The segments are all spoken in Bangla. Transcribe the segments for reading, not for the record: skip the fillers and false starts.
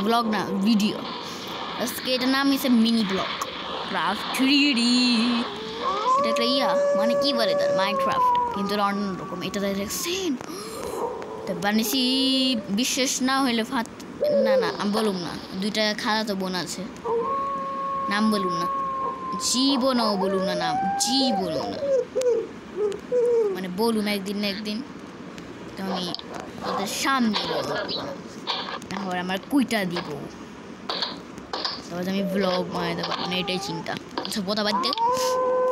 ব্লগ না ভিডিও। আজকে এটার নাম হচ্ছে মিনি ব্লগ ক্রাফট 3D। এটা একটা মানে কি বলে তার মাইনক্রাফট, কিন্তু অন্যরকম। এটা দেখছেন বানিয়েছি, বিশ্বাস না হইলে না আমি বলুম না। দুইটা খালাতো বোন আছে, নাম বলুন না, জীবনও বলুন না নাম, জীবনও না, মানে বলুন একদিন না একদিন তো আমি ওদের সামনে তারপর আমার কুইটা দিব, তারপর আমি ব্লগ বানাতে পারবো না, এটাই চিন্তা। সভ্যতা বাদ দেখ,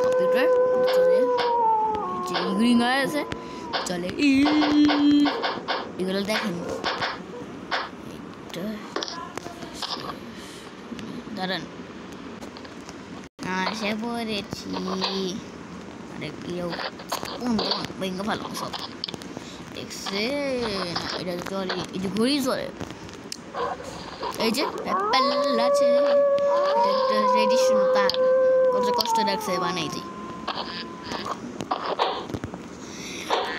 কম্পিউটার চলে যে গ্রিন হয়ে আছে চলে, এগুলো দেখেন। দাঁড়ান, আসে পড়েছি। আরে কেউ ভেঙে ভালো সব দেখছে, এটা চলে, এই যে ঘড়ি চলে, এই যে অ্যাপেল আছে, এটা একটা ট্রেডিশনাল তার, কত কষ্ট লাগছে বানাইতে।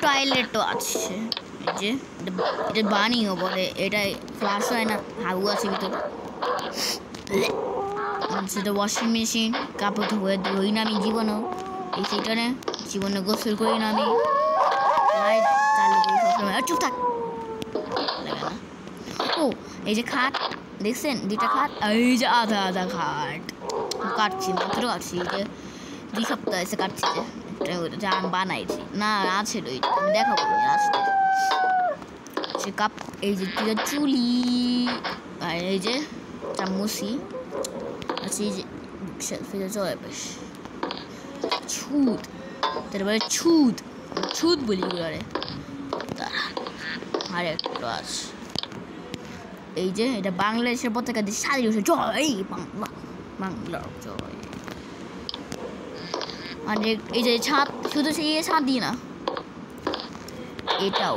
টয়লেটও আছে, এই যে এটা বানিও বলে, এটা ফ্লাশ হয় না, হাগু আছে ভিতরে। সেটা ওয়াশিং মেশিন, কাপড় ধুই না আমি জীবনেও, এই সেটানে জীবনে গোসল করি না আমি, লাইট চালু করি সবসময়। চুপ থাক, লাগে না। ও এই যে খাট দেখছেন, দুইটা খাট, এই যে আধা আধা খাট কাটছি, মাত্র কাটছি, এই যে 2 সপ্তাহ এসে কাটছি, যে আমি বানাইছি না আছে, আমি দেখাবো আসতে। সে কাপ, এই যে চুলি, আর এই যে চামচি আছে, এই যে ফিরে চলে বেশ ছুত, তারপরে ছুত বলি এগুলো। আর একটা আছে, এই যে এটা বাংলাদেশের পতাকা দিয়ে সাজিয়ে উঠে, জয় বাংলা, বাংলার জয়। আর এই যে ছাদ, শুধু সেই ছাদ দিই না, এটাও